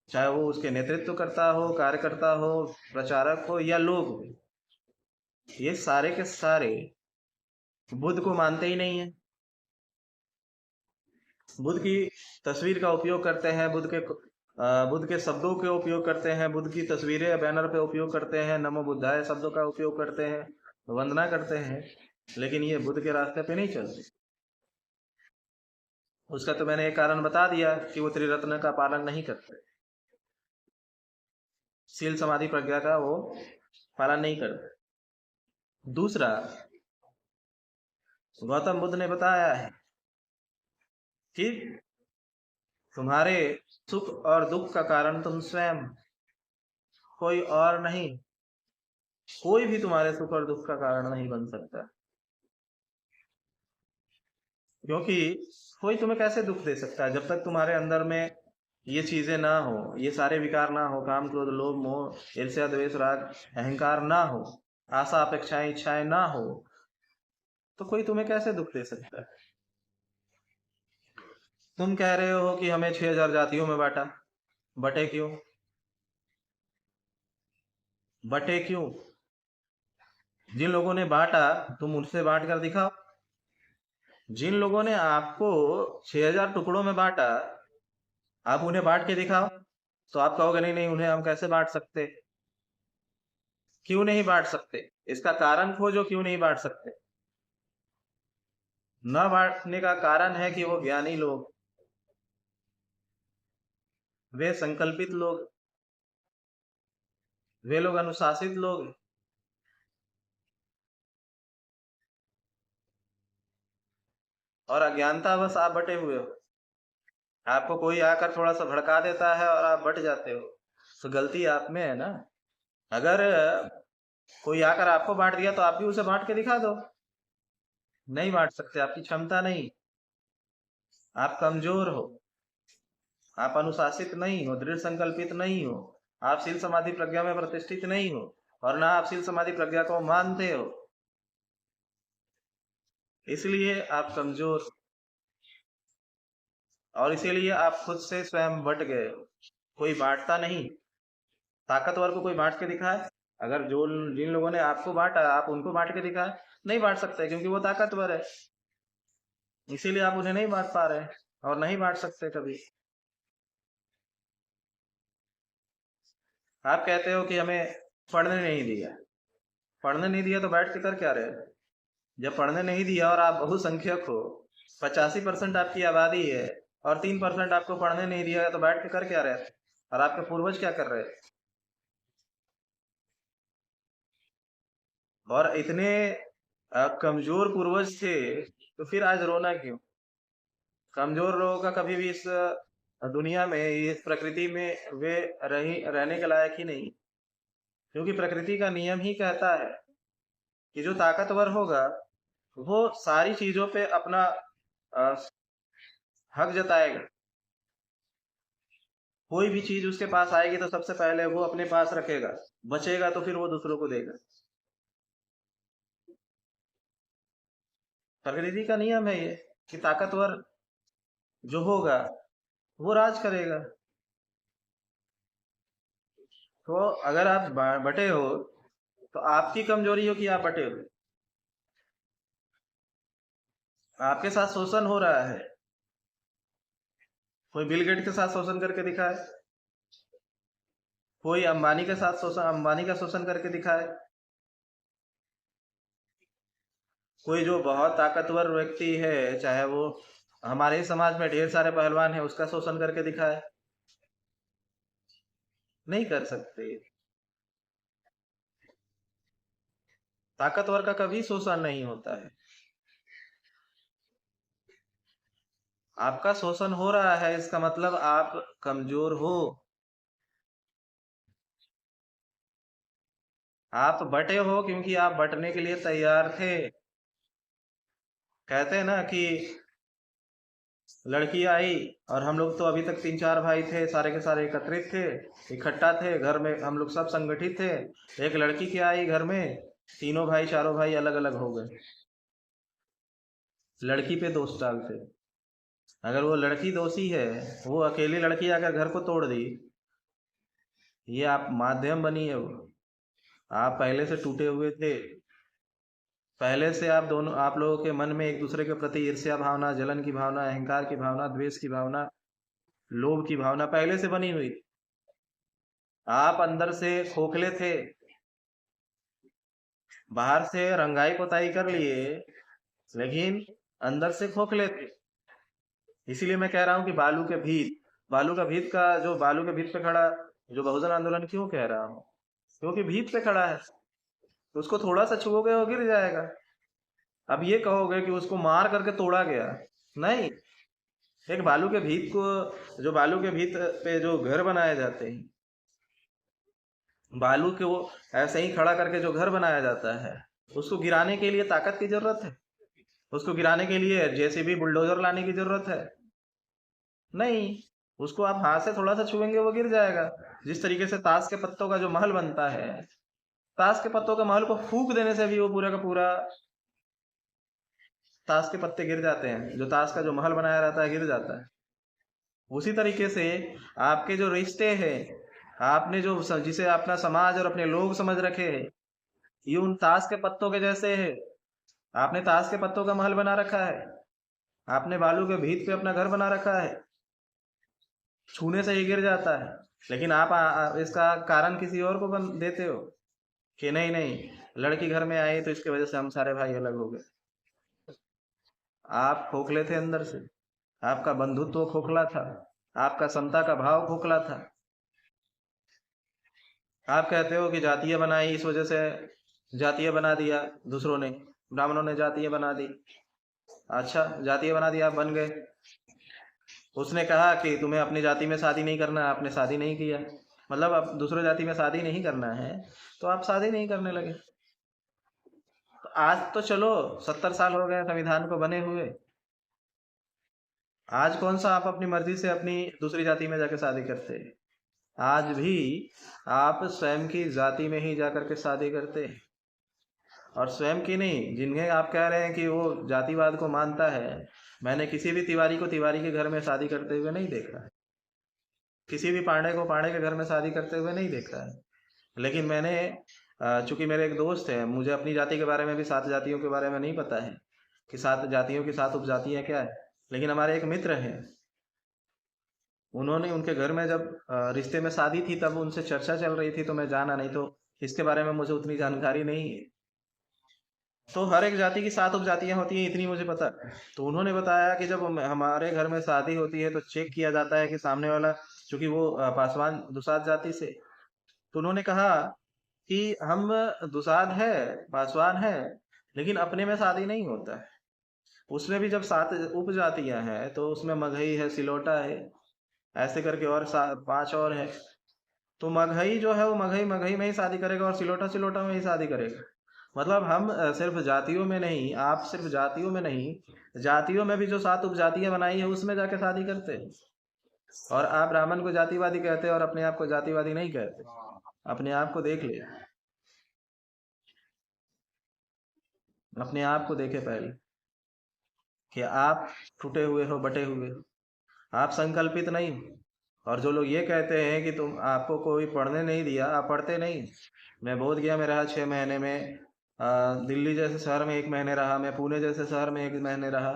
चाहे वो उसके नेतृत्व करता हो, कार्यकर्ता हो, प्रचारक हो या लोग हो, ये सारे के सारे बुद्ध को मानते ही नहीं है। बुद्ध की तस्वीर का उपयोग करते हैं, बुद्ध के शब्दों के उपयोग करते हैं, बुद्ध की तस्वीरें बैनर पे उपयोग करते हैं, नमो बुद्धाय शब्दों का उपयोग करते हैं, वंदना करते हैं, लेकिन ये बुद्ध के रास्ते पे नहीं चलते। उसका तो मैंने एक कारण बता दिया कि वो त्रिरत्न का पालन नहीं करते, शील समाधि प्रज्ञा का वो पालन नहीं करते। दूसरा, गौतम बुद्ध ने बताया है कि तुम्हारे सुख और दुख का कारण तुम स्वयं, कोई और नहीं। कोई भी तुम्हारे सुख और दुख का कारण नहीं बन सकता, क्योंकि कोई तुम्हें कैसे दुख दे सकता है जब तक तुम्हारे अंदर में ये चीजें ना हो, ये सारे विकार ना हो, काम क्रोध लोभ मोह ईर्ष्या द्वेष राग अहंकार ना हो, आशा अपेक्षाएं इच्छाएं ना हो, तो कोई तुम्हें कैसे दुख दे सकता है। तुम कह रहे हो कि हमें 6000 जातियों में बांटा, बटे क्यों? बटे क्यों? जिन लोगों ने बांटा तुम उनसे बांट कर दिखाओ। जिन लोगों ने आपको 6000 टुकड़ों में बांटा, आप उन्हें बांट के दिखाओ। तो आप कहोगे नहीं नहीं, उन्हें हम कैसे बांट सकते। क्यों नहीं बांट सकते? इसका कारण खोजो, क्यों नहीं बांट सकते। न बांटने का कारण है कि वो ज्ञानी लोग, वे संकल्पित लोग, वे लोग अनुशासित लोग, और अज्ञानता बस आप बटे हुए हो। आपको कोई आकर थोड़ा सा भड़का देता है और आप बट जाते हो, तो गलती आप में है ना। अगर कोई आकर आपको बांट दिया तो आप भी उसे बांट के दिखा दो। नहीं बांट सकते, आपकी क्षमता नहीं, आप कमजोर हो, आप अनुशासित नहीं हो, दृढ़ संकल्पित नहीं हो, आप शील समाधि प्रज्ञा में प्रतिष्ठित नहीं हो, और ना आप शील समाधि प्रज्ञा को मानते हो, इसलिए आप कमजोर हो, और इसीलिए आप खुद से स्वयं बट गए हो। कोई बांटता नहीं। ताकतवर को कोई बांट के दिखाए, अगर जो जिन लोगों ने आपको बांटा आप उनको बांट के दिखाए, नहीं बांट सकते, क्योंकि वो ताकतवर है, इसीलिए आप उन्हें नहीं बांट पा रहे और नहीं बांट सकते कभी। आप कहते हो कि हमें पढ़ने नहीं दिया। पढ़ने नहीं दिया तो बैठ के कर क्या रहे? जब पढ़ने नहीं दिया और आप बहुसंख्यक हो, 85% आपकी आबादी है, और 3% आपको पढ़ने नहीं दिया, तो बैठ के कर क्या रहे? और आपके पूर्वज क्या कर रहे? और इतने कमजोर पूर्वज थे, तो फिर आज रोना क्यों? कमजोर लोगों का कभी भी इस दुनिया में, इस प्रकृति में वे रहने के लायक ही नहीं, क्योंकि प्रकृति का नियम ही कहता है कि जो ताकतवर होगा वो सारी चीजों पे अपना अ, हक जताएगा। कोई भी चीज उसके पास आएगी तो सबसे पहले वो अपने पास रखेगा, बचेगा तो फिर वो दूसरों को देगा। प्रकृति का नियम है ये, कि ताकतवर जो होगा वो राज करेगा। तो अगर आप बटे हो, तो आपकी कमजोरी हो कि आप बटे हो। आपके साथ शोषण हो रहा है, कोई बिल गेट के साथ शोषण करके दिखाए, कोई अंबानी के साथ शोषण, अंबानी का शोषण करके दिखाए, कोई जो बहुत ताकतवर व्यक्ति है, चाहे वो हमारे ही समाज में ढेर सारे पहलवान हैं, उसका शोषण करके दिखाए। नहीं कर सकते। ताकतवर का कभी शोषण नहीं होता है। आपका शोषण हो रहा है, इसका मतलब आप कमजोर हो। आप बटे हो क्योंकि आप बटने के लिए तैयार थे। कहते हैं ना कि लड़की आई और हम लोग तो अभी तक 3-4 भाई थे, सारे के सारे एकत्रित थे, इकट्ठा थे घर में, हम लोग सब संगठित थे। एक लड़की क्या आई घर में, तीनों भाई चारों भाई अलग अलग हो गए, लड़की पे दोष डालते। अगर वो लड़की दोषी है, वो अकेली लड़की अगर घर को तोड़ दी, ये आप माध्यम बनी है वो। आप पहले से टूटे हुए थे, पहले से आप लोगों के मन में एक दूसरे के प्रति ईर्ष्या भावना, जलन की भावना, अहंकार की भावना, द्वेष की भावना, लोभ की भावना पहले से बनी हुई। आप अंदर से खोखले थे, बाहर से रंगाई पुताई कर लिए, लेकिन अंदर से खोखले थे। इसीलिए मैं कह रहा हूं कि बालू के भीत पे खड़ा जो बहुजन आंदोलन क्यों कह रहा हूं, क्योंकि भीत पे खड़ा है, तो उसको थोड़ा सा छुओगे वो गिर जाएगा। अब ये कहोगे कि उसको मार करके तोड़ा गया, नहीं। एक बालू के भीत पे जो घर बनाए जाते हैं, बालू के वो ऐसे ही खड़ा करके जो घर बनाया जाता है, उसको गिराने के लिए ताकत की जरूरत है? उसको गिराने के लिए जेसीबी बुलडोजर लाने की जरूरत है? नहीं। उसको आप हाथ से थोड़ा सा छुएंगे वो गिर जाएगा। जिस तरीके से ताश के पत्तों का जो महल बनता है, ताश के पत्तों का महल को फूंक देने से भी वो पूरा का पूरा ताश के पत्ते गिर जाते हैं, जो ताश का जो महल बनाया रहता है गिर जाता है। उसी तरीके से आपके जो रिश्ते हैं, आपने जो जिसे अपना समाज और अपने लोग समझ रखे हैं, ये उन ताश के पत्तों के जैसे है। आपने ताश के पत्तों का महल बना रखा है, आपने बालू के भीत पे अपना घर बना रखा है, छूने से ही गिर जाता है। लेकिन आप इसका कारण किसी और को देते हो कि नहीं नहीं, लड़की घर में आई तो इसकी वजह से हम सारे भाई अलग हो गए। आप खोखले थे अंदर से, आपका बंधुत्व खोखला था, आपका समता का भाव खोखला था। आप कहते हो कि जातीय बनाई, इस वजह से जातीय बना दिया दूसरों ने, ब्राह्मणों ने जातीय बना दी। अच्छा, जातीय बना दिया, आप बन गए। उसने कहा कि तुम्हें अपनी जाति में शादी नहीं करना, आपने शादी नहीं किया, मतलब अब दूसरे जाति में शादी नहीं करना है तो आप शादी नहीं करने लगे। तो आज तो चलो 70 साल हो गए संविधान को बने हुए, आज कौन सा आप अपनी मर्जी से अपनी दूसरी जाति में जाकर शादी करते हैं? आज भी आप स्वयं की जाति में ही जाकर के शादी करते हैं। और स्वयं की नहीं, जिन्हें आप कह रहे हैं कि वो जातिवाद को मानता है, मैंने किसी भी तिवारी को तिवारी के घर में शादी करते हुए नहीं देखा है, किसी भी पांडे को पांडे के घर में शादी करते हुए नहीं देखा है। लेकिन मैंने चूंकि मेरे एक दोस्त है, मुझे अपनी जाति के बारे में भी 7 जातियों के बारे में नहीं पता है कि 7 जातियों की 7 उपजातियां क्या है, लेकिन हमारे एक मित्र हैं, उन्होंने उनके घर में जब रिश्ते में शादी थी तब उनसे चर्चा चल रही थी, तो मैं जाना, नहीं तो इसके बारे में मुझे उतनी जानकारी नहीं है। तो हर एक जाति की 7 उपजातियां होती हैं, इतनी मुझे पता है। तो उन्होंने बताया कि जब हमारे घर में शादी होती है तो चेक किया जाता है कि सामने वाला, चूंकि वो पासवान दुसाध जाति से, तो उन्होंने कहा कि हम दुसाध है, पासवान है, लेकिन अपने में शादी नहीं होता है। उसमें भी जब 7 उपजातियां हैं तो उसमें मगही है, सिलोटा है, ऐसे करके और 5 और है। तो मगही जो है वो मगही मगही में ही शादी करेगा और सिलोटा सिलोटा में ही शादी करेगा। मतलब हम सिर्फ जातियों में नहीं, आप सिर्फ जातियों में नहीं, जातियों में भी जो 7 उपजातियां बनाई है उसमें जाके शादी करते हैं। और आप ब्राह्मण को जातिवादी कहते हैं और अपने आप को जातिवादी नहीं कहते। अपने आप को देख ले, अपने आप को देखे पहले कि आप टूटे हुए हो, बटे हुए हो, आप संकल्पित नहीं हो। और जो लोग ये कहते हैं कि तुम, आपको कोई पढ़ने नहीं दिया, आप पढ़ते नहीं। मैं बोध गया में रहा 6 महीने में, दिल्ली जैसे शहर में 1 महीने रहा, मैं पुणे जैसे शहर में 1 महीने रहा,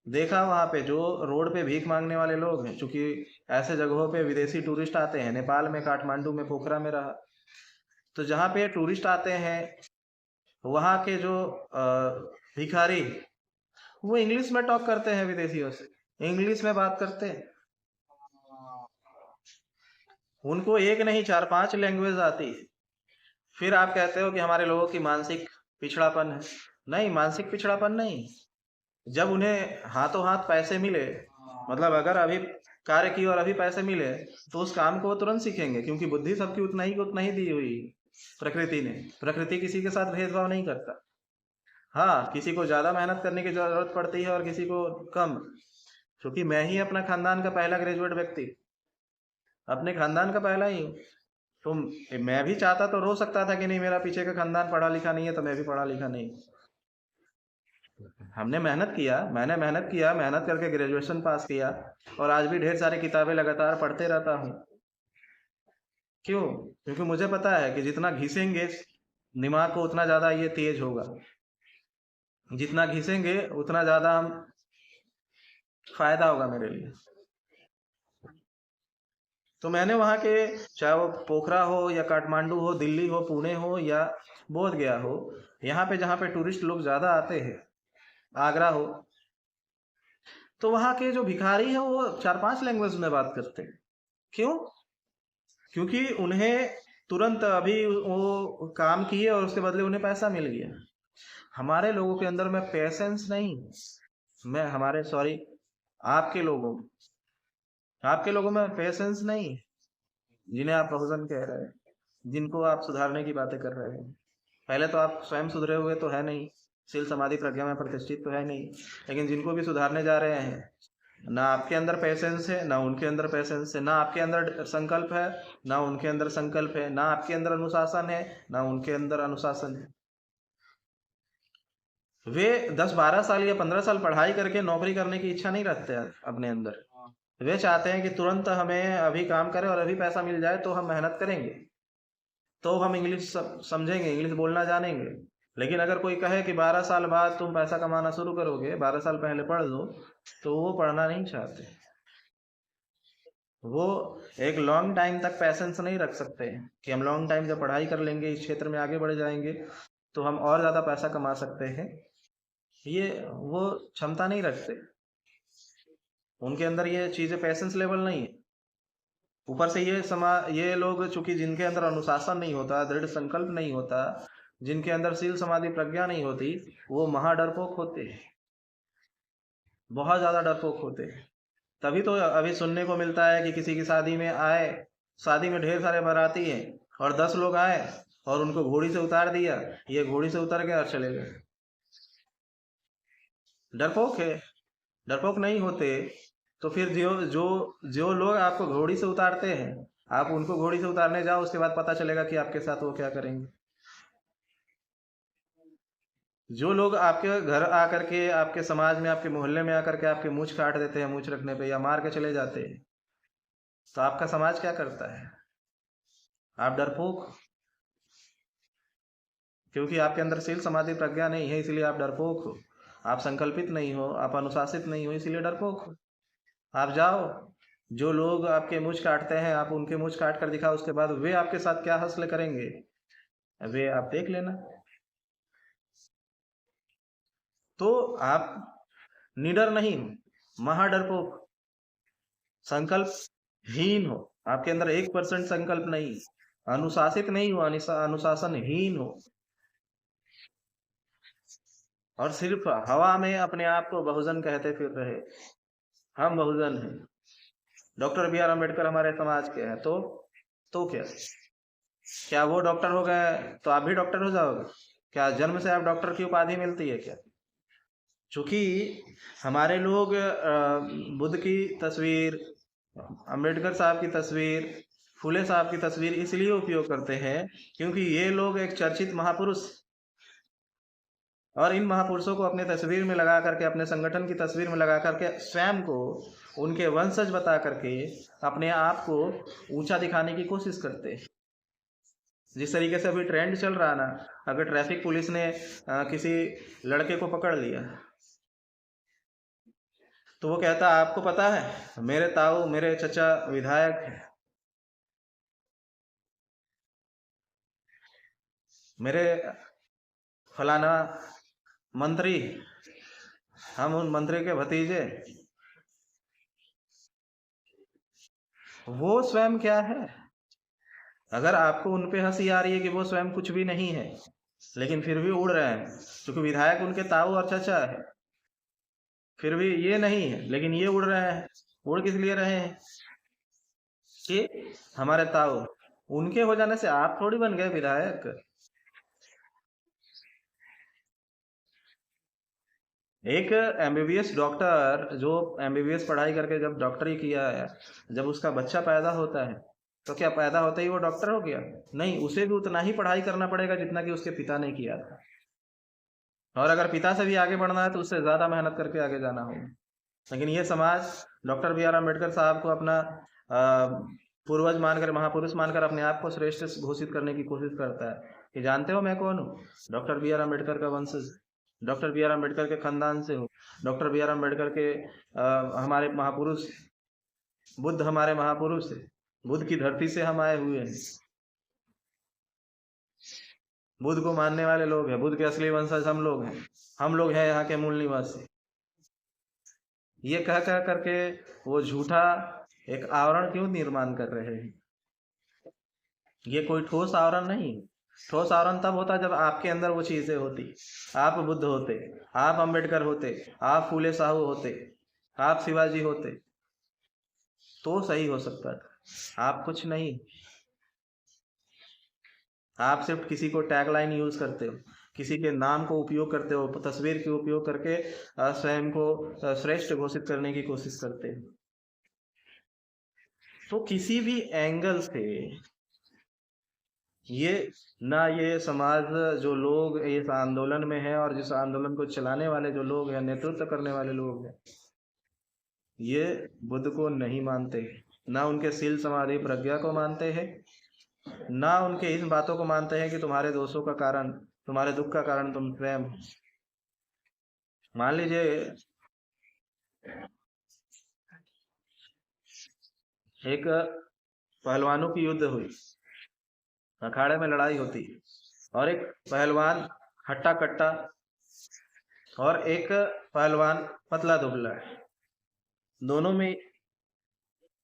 देखा वहाँ पे जो रोड पे भीख मांगने वाले लोग हैं, चूंकि ऐसे जगहों पे विदेशी टूरिस्ट आते हैं, नेपाल में काठमांडू में पोखरा में रहा, तो जहाँ पे टूरिस्ट आते हैं वहाँ के जो भिखारी, वो इंग्लिश में टॉक करते हैं विदेशियों से, इंग्लिश में बात करते हैं। उनको एक नहीं 4-5 लैंग्वेज आती है। फिर आप कहते हो कि हमारे लोगों की मानसिक पिछड़ापन है। नहीं, मानसिक पिछड़ापन नहीं। जब उन्हें हाथों हाथ पैसे मिले, मतलब अगर अभी कार्य की और अभी पैसे मिले, तो उस काम को वो तुरंत सीखेंगे, क्योंकि बुद्धि सबकी उतना ही दी हुई। प्रकृति ने। प्रकृति किसी के साथ भेदभाव नहीं करता। हाँ, किसी को ज्यादा मेहनत करने की जरूरत पड़ती है और किसी को कम। क्योंकि मैं ही अपना खानदान का पहला ग्रेजुएट व्यक्ति, अपने खानदान का पहला ही हूँ। तो मैं भी चाहता तो रो सकता था कि नहीं मेरा पीछे का खानदान पढ़ा लिखा नहीं है, तो मैं भी पढ़ा लिखा नहीं। हमने मेहनत किया, मैंने मेहनत किया, मेहनत करके ग्रेजुएशन पास किया, और आज भी ढेर सारी किताबें लगातार पढ़ते रहता हूँ। क्यों? क्योंकि मुझे पता है कि जितना घिसेंगे दिमाग को उतना ज्यादा ये तेज होगा, जितना घिसेंगे उतना ज्यादा हम फायदा होगा मेरे लिए। तो मैंने वहाँ के, चाहे वो पोखरा हो या काठमांडू हो, दिल्ली हो, पुणे हो या बोध गया हो, यहाँ पे जहाँ पे टूरिस्ट लोग ज्यादा आते हैं, आगरा हो, तो वहाँ के जो भिखारी हैं वो 4-5 लैंग्वेज में बात करते हैं। क्यों? क्योंकि उन्हें तुरंत अभी वो काम किए और उसके बदले उन्हें पैसा मिल गया। हमारे लोगों के अंदर में पेशेंस नहीं, मैं हमारे सॉरी आपके लोगों में पेशेंस नहीं, जिन्हें आप बहुजन कह रहे हैं, जिनको आप सुधारने की बातें कर रहे हैं। पहले तो आप स्वयं सुधरे हुए तो है नहीं, शील समाधि प्रज्ञा में प्रतिष्ठित तो है नहीं, लेकिन जिनको भी सुधारने जा रहे हैं, ना आपके अंदर पेशेंस है, ना उनके अंदर पेशेंस है, ना आपके अंदर संकल्प है, ना उनके अंदर संकल्प है, ना आपके अंदर अनुशासन है, ना उनके अंदर अनुशासन है। वे 10-12 साल या 15 साल पढ़ाई करके नौकरी करने की इच्छा नहीं रखते हैं अपने अंदर। वे चाहते हैं कि तुरंत हमें अभी काम करें और अभी पैसा मिल जाए, तो हम मेहनत करेंगे, तो हम इंग्लिश समझेंगे, इंग्लिश बोलना जानेंगे। लेकिन अगर कोई कहे कि 12 साल बाद तुम पैसा कमाना शुरू करोगे, 12 साल पहले पढ़ लो, तो वो पढ़ना नहीं चाहते। वो एक लॉन्ग टाइम तक पैसेंस नहीं रख सकते कि हम लॉन्ग टाइम जब पढ़ाई कर लेंगे, इस क्षेत्र में आगे बढ़ जाएंगे, तो हम और ज़्यादा पैसा कमा सकते हैं। ये वो क्षमता नहीं रखते, उनके अंदर ये चीज़ें, पैसेंस लेवल नहीं है। ऊपर से ये लोग चूंकि जिनके अंदर अनुशासन नहीं होता, दृढ़ संकल्प नहीं होता, जिनके अंदर शील समाधि प्रज्ञा नहीं होती, वो महा डरपोक होते हैं, बहुत ज्यादा डरपोक होते हैं। तभी तो अभी सुनने को मिलता है कि किसी की शादी में आए, शादी में ढेर सारे बाराती हैं और 10 लोग आए और उनको घोड़ी से उतार दिया, ये घोड़ी से उतर गए और चले गए। डरपोक है। डरपोक नहीं होते तो फिर जो लोग आपको घोड़ी से उतारते हैं, आप उनको घोड़ी से उतारने जाओ, उसके बाद पता चलेगा कि आपके साथ वो क्या करेंगे। जो लोग आपके घर आकर के, आपके समाज में, आपके मोहल्ले में आकर के आपके मूंछ काट देते हैं, मूंछ रखने पे, या मार के चले जाते हैं, तो आपका समाज क्या करता है? आप डरपोक, क्योंकि आपके अंदर शील समाधि प्रज्ञा नहीं है, इसलिए आप डरपोक हो। आप संकल्पित नहीं हो, आप अनुशासित नहीं हो, इसलिए डरपोक हो। आप जाओ, जो लोग आपके मूंछ काटते हैं, आप उनके मूंछ काट कर दिखाओ, उसके बाद वे आपके साथ क्या हसल करेंगे, वे आप देख लेना। तो आप निडर नहीं हो, महाडरपोक, संकल्प हीन हो, आपके अंदर 1% संकल्प नहीं, अनुशासित नहीं हो, अनुशासनहीन हो, और सिर्फ हवा में अपने आप को बहुजन कहते फिर रहे। हम बहुजन हैं, डॉक्टर बी आर अम्बेडकर हमारे समाज के हैं, तो क्या वो डॉक्टर हो गए तो आप भी डॉक्टर हो जाओगे? क्या जन्म से आप डॉक्टर की उपाधि मिलती है क्या? चूंकि हमारे लोग बुद्ध की तस्वीर, अम्बेडकर साहब की तस्वीर, फुले साहब की तस्वीर इसलिए उपयोग करते हैं क्योंकि ये लोग एक चर्चित महापुरुष, और इन महापुरुषों को अपने तस्वीर में लगा करके, अपने संगठन की तस्वीर में लगा करके, स्वयं को उनके वंशज बता करके अपने आप को ऊंचा दिखाने की कोशिश करते हैं। जिस तरीके से अभी ट्रेंड चल रहा ना, अगर ट्रैफिक पुलिस ने किसी लड़के को पकड़ लिया, तो वो कहता आपको पता है मेरे ताऊ, मेरे चचा विधायक है, मेरे फलाना मंत्री, हम उन मंत्री के भतीजे। वो स्वयं क्या है? अगर आपको उन पे हंसी आ रही है कि वो स्वयं कुछ भी नहीं है, लेकिन फिर भी उड़ रहे हैं, क्योंकि विधायक उनके ताऊ और चाचा है, फिर भी ये नहीं है, लेकिन ये उड़ रहे हैं। उड़ किस लिए रहे हैं? कि हमारे ताऊ, उनके हो जाने से आप थोड़ी बन गए विधायक। एक एमबीबीएस डॉक्टर जो एमबीबीएस पढ़ाई करके जब डॉक्टरी किया है, जब उसका बच्चा पैदा होता है तो क्या पैदा होते ही वो डॉक्टर हो गया? नहीं, उसे भी उतना ही पढ़ाई करना पड़ेगा जितना कि उसके पिता ने किया था। और अगर पिता से भी आगे बढ़ना है तो उससे ज्यादा मेहनत करके आगे जाना होगा। लेकिन ये समाज डॉक्टर बी आर अम्बेडकर साहब को अपना पूर्वज मानकर, महापुरुष मानकर अपने आप को श्रेष्ठ घोषित करने की कोशिश करता है कि जानते हो मैं कौन हूँ? डॉक्टर बी आर अम्बेडकर का वंशज, डॉक्टर बी आर अम्बेडकर के खानदान से हूँ, डॉक्टर बी आर अम्बेडकर के हमारे महापुरुष, बुद्ध हमारे महापुरुष है, बुद्ध की धरती से हम आए हुए हैं, बुद्ध को मानने वाले लोग हैं, बुद्ध के असली वंशज हम लोग हैं यहाँ के मूल निवासी। ये कह कह करके वो झूठा एक आवरण क्यों निर्माण कर रहे हैं? ये कोई ठोस आवरण नहीं। ठोस आवरण तब होता जब आपके अंदर वो चीजें होती। आप बुद्ध होते, आप अंबेडकर होते, आप फूले साहू होते, आप शिवाजी होते, तो सही हो सकता था। आप कुछ नहीं, आप सिर्फ किसी को टैगलाइन यूज करते हो, किसी के नाम को उपयोग करते हो, तस्वीर के उपयोग करके स्वयं को श्रेष्ठ घोषित करने की कोशिश करते हो। तो किसी भी एंगल से ये ना, ये समाज जो लोग इस आंदोलन में है और जिस आंदोलन को चलाने वाले जो लोग हैं, नेतृत्व करने वाले लोग हैं, ये बुद्ध को नहीं मानते, ना उनके शील समाधि प्रज्ञा को मानते हैं, ना उनके इन बातों को मानते हैं कि तुम्हारे दोषों का कारण, तुम्हारे दुख का कारण तुम स्वयं हो। मान लीजिए एक पहलवानों की युद्ध हुई, अखाड़े में लड़ाई होती, और एक पहलवान हट्टा कट्टा और एक पहलवान पतला दुबला है। दोनों में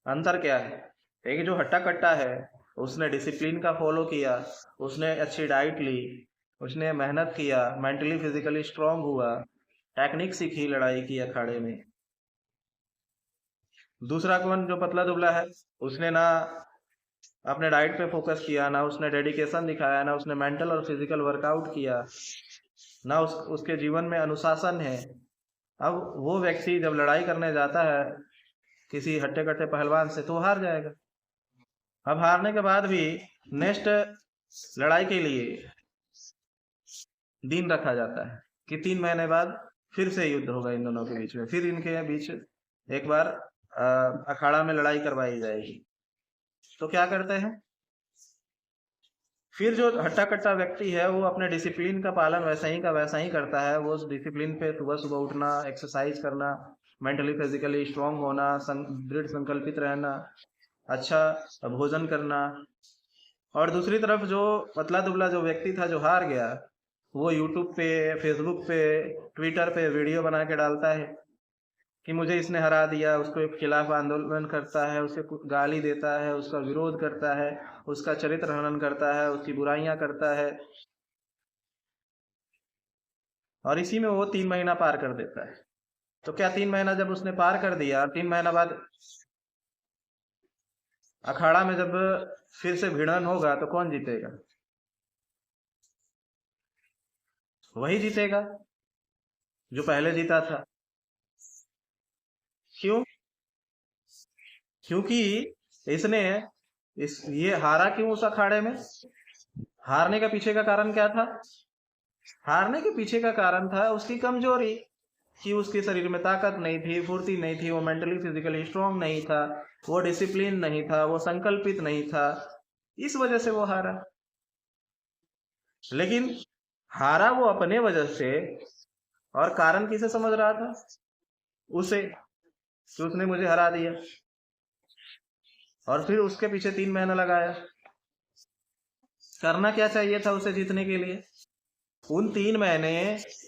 अंतर क्या है? एक जो हट्टा कट्टा है उसने डिसिप्लिन का फॉलो किया, उसने अच्छी डाइट ली, उसने मेहनत किया, मेंटली फिजिकली स्ट्रांग हुआ, टेक्निक सीखी लड़ाई की अखाड़े में। दूसरा कौन? जो पतला दुबला है, उसने ना अपने डाइट पे फोकस किया, ना उसने डेडिकेशन दिखाया, ना उसने मेंटल और फिजिकल वर्कआउट किया, ना उसके जीवन में अनुशासन है। अब वो व्यक्ति जब लड़ाई करने जाता है किसी हट्टे कट्टे पहलवान से तो हार जाएगा। अब हारने के बाद भी नेक्स्ट लड़ाई के लिए दिन रखा जाता है कि 3 महीने बाद फिर से युद्ध होगा इन दोनों के बीच में, फिर इनके बीच एक बार अखाड़ा में लड़ाई करवाई जाएगी। तो क्या करते हैं फिर? जो हट्टा कट्टा व्यक्ति है वो अपने डिसिप्लिन का पालन वैसा ही का वैसा ही करता है। वो उस डिसिप्लिन पे सुबह सुबह उठना, एक्सरसाइज करना, मेंटली फिजिकली स्ट्रांग होना, दृढ़ संकल्पित रहना, अच्छा भोजन करना। और दूसरी तरफ जो पतला दुबला जो व्यक्ति था जो हार गया, वो यूट्यूब पे, फेसबुक पे, ट्विटर पे वीडियो बना के डालता है कि मुझे इसने हरा दिया, उसके खिलाफ आंदोलन करता है, उसे गाली देता है, उसका विरोध करता है, उसका चरित्र हनन करता है, उसकी बुराइयां करता है, और इसी में वो 3 महीना पार कर देता है। तो क्या 3 महीना जब उसने पार कर दिया, 3 महीना बाद अखाड़ा में जब फिर से भिड़न होगा तो कौन जीतेगा? वही जीतेगा जो पहले जीता था। क्यों? क्योंकि इसने ये हारा क्यों उस अखाड़े में? हारने का पीछे का कारण क्या था? हारने के पीछे का कारण था उसकी कमजोरी, कि उसके शरीर में ताकत नहीं थी, फुर्ती नहीं थी, वो मेंटली फिजिकली स्ट्रांग नहीं था, वो डिसिप्लिन नहीं था, वो संकल्पित नहीं था, इस वजह से वो हारा। लेकिन हारा वो अपने वजह से, और कारण किसे समझ रहा था? उसे, कि उसने मुझे हरा दिया, और फिर उसके पीछे 3 महीना लगाया। करना क्या चाहिए था उसे जीतने के लिए? उन 3 महीने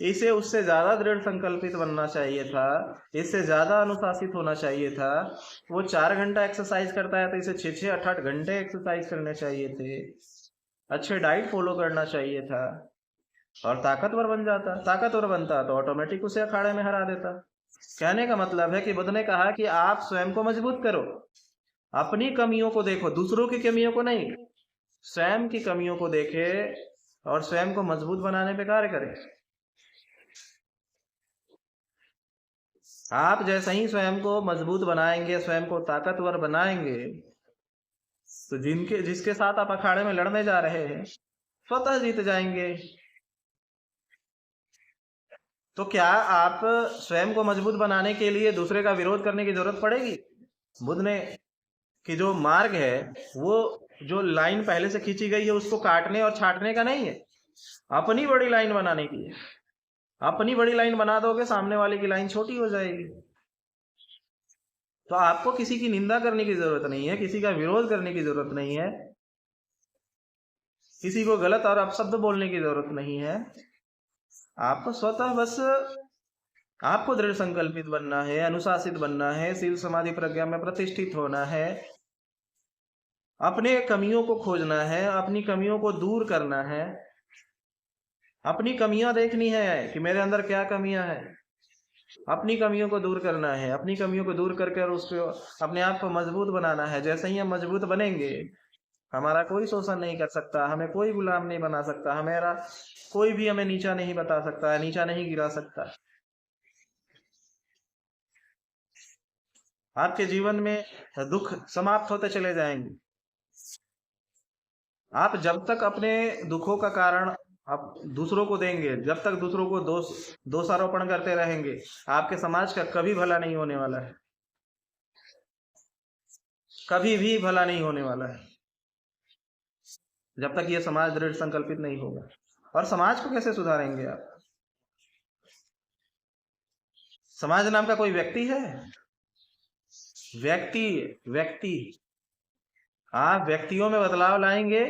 इसे उससे ज्यादा दृढ़ संकल्पित बनना चाहिए था, इससे ज्यादा अनुशासित होना चाहिए था। वो 4 घंटा एक्सरसाइज करता है तो इसे 6-6, 8-8 घंटे एक्सरसाइज करने चाहिए थे, अच्छे डाइट फॉलो करना चाहिए था, और ताकतवर बन जाता। ताकतवर बनता तो ऑटोमेटिक उसे अखाड़े में हरा देता। कहने का मतलब है कि बुद्ध ने कहा कि आप स्वयं को मजबूत करो, अपनी कमियों को देखो, दूसरों की कमियों को नहीं। स्वयं की कमियों को देखे और स्वयं को मजबूत बनाने पे कार्य करे। आप जैसे ही स्वयं को मजबूत बनाएंगे, स्वयं को ताकतवर बनाएंगे, तो जिसके साथ आप अखाड़े में लड़ने जा रहे हैं स्वतः जीत जाएंगे। तो क्या आप स्वयं को मजबूत बनाने के लिए दूसरे का विरोध करने की जरूरत पड़ेगी? बुद्ध ने कि जो मार्ग है वो जो लाइन पहले से खींची गई है उसको काटने और छाटने का नहीं है, अपनी बड़ी लाइन बनाने की है। अपनी बड़ी लाइन बना दोगे, सामने वाले की लाइन छोटी हो जाएगी। तो आपको किसी की निंदा करने की जरूरत नहीं है, किसी का विरोध करने की जरूरत नहीं है, किसी को गलत और अपशब्द बोलने की जरूरत नहीं है। आपको स्वतः बस आपको दृढ़ संकल्पित बनना है, अनुशासित बनना है, शील समाधि प्रज्ञा में प्रतिष्ठित होना है, अपने कमियों को खोजना है, अपनी कमियों को दूर करना है, अपनी कमियां देखनी है कि मेरे अंदर क्या कमियां हैं, अपनी कमियों को दूर करना है, अपनी कमियों को दूर करके और उसको अपने आप को मजबूत बनाना है। जैसे ही हम मजबूत बनेंगे, हमारा कोई शोषण नहीं कर सकता, हमें कोई गुलाम नहीं बना सकता, हमारा कोई भी हमें नीचा नहीं बता सकता, नीचा नहीं गिरा सकता। आपके जीवन में दुख समाप्त होते चले जाएंगे। आप जब तक अपने दुखों का कारण आप दूसरों को देंगे, जब तक दूसरों को दोषारोपण करते रहेंगे, आपके समाज का कभी भला नहीं होने वाला है, कभी भी भला नहीं होने वाला है, जब तक ये समाज दृढ़ संकल्पित नहीं होगा। और समाज को कैसे सुधारेंगे आप? समाज नाम का कोई व्यक्ति है? व्यक्ति आप व्यक्तियों में बदलाव लाएंगे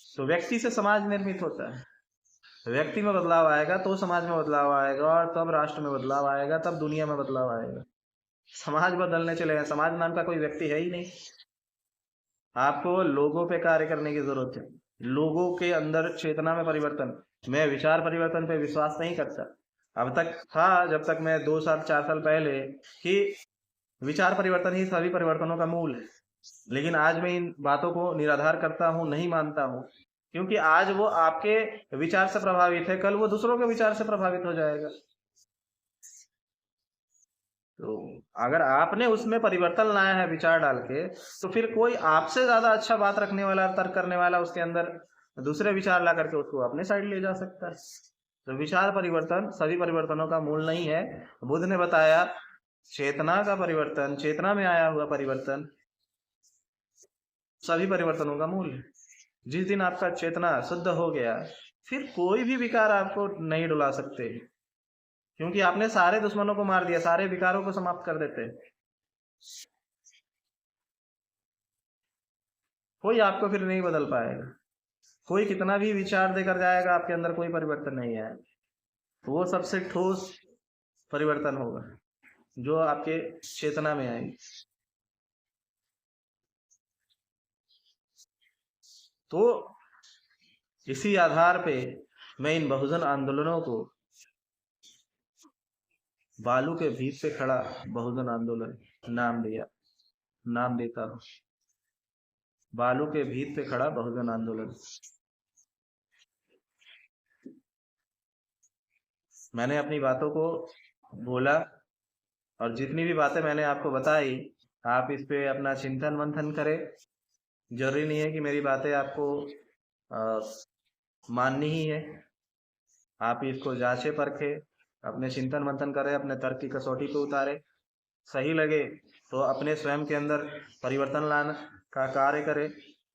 तो व्यक्ति से समाज निर्मित होता है। व्यक्ति में बदलाव आएगा तो समाज में बदलाव आएगा, और तब राष्ट्र में बदलाव आएगा, तब दुनिया में बदलाव आएगा। समाज बदलने चले गए, समाज नाम का कोई व्यक्ति है ही नहीं। आपको लोगों पे कार्य करने की जरूरत है, लोगों के अंदर चेतना में परिवर्तन। मैं विचार परिवर्तन पे विश्वास नहीं करता। अब तक था, जब तक मैं 2 साल 4 साल पहले, कि विचार परिवर्तन ही सभी परिवर्तनों का मूल है, लेकिन आज मैं इन बातों को निराधार करता हूं, नहीं मानता हूं, क्योंकि आज वो आपके विचार से प्रभावित है, कल वो दूसरों के विचार से प्रभावित हो जाएगा। तो अगर आपने उसमें परिवर्तन लाया है विचार डाल के, तो फिर कोई आपसे ज्यादा अच्छा बात रखने वाला, तर्क करने वाला, उसके अंदर दूसरे विचार ला करके उसको अपने साइड ले जा सकता है। तो विचार परिवर्तन सभी परिवर्तनों का मूल नहीं है। बुद्ध ने बताया चेतना का परिवर्तन, चेतना में आया हुआ परिवर्तन सभी परिवर्तनों का मूल है। जिस दिन आपका चेतना शुद्ध हो गया, फिर कोई भी विकार आपको नहीं डुला सकते, क्योंकि आपने सारे दुश्मनों को मार दिया, सारे विकारों को समाप्त कर देते। कोई आपको फिर नहीं बदल पाएगा, कोई कितना भी विचार देकर जाएगा, आपके अंदर कोई परिवर्तन नहीं आएगा। वो सबसे ठोस परिवर्तन होगा जो आपके चेतना में आएगी। तो इसी आधार पे मैं इन बहुजन आंदोलनों को बालू के भीत पे खड़ा बहुजन आंदोलन नाम देता हूं। बालू के भीत पे खड़ा बहुजन आंदोलन। मैंने अपनी बातों को बोला, और जितनी भी बातें मैंने आपको बताई, आप इस पे अपना चिंतन मंथन करें। जरूरी नहीं है कि मेरी बातें आपको माननी ही है। आप इसको जांचे परखे, अपने चिंतन मंथन करें, अपने तर्क की कसौटी पे उतारे। सही लगे तो अपने स्वयं के अंदर परिवर्तन लाने का कार्य करें,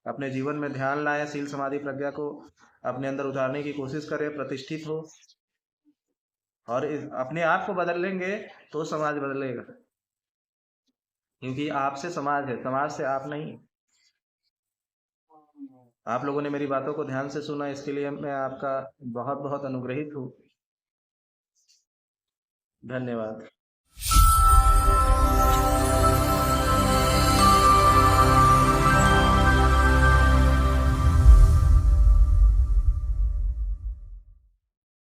अपने जीवन में ध्यान लाए, शील समाधि प्रज्ञा को अपने अंदर उतारने की कोशिश करें, प्रतिष्ठित हो, और अपने आप को बदलेंगे तो समाज बदलेगा, क्योंकि आपसे समाज है, समाज से आप नहीं। आप लोगों ने मेरी बातों को ध्यान से सुना, इसके लिए मैं आपका बहुत बहुत अनुग्रहित हूँ। धन्यवाद।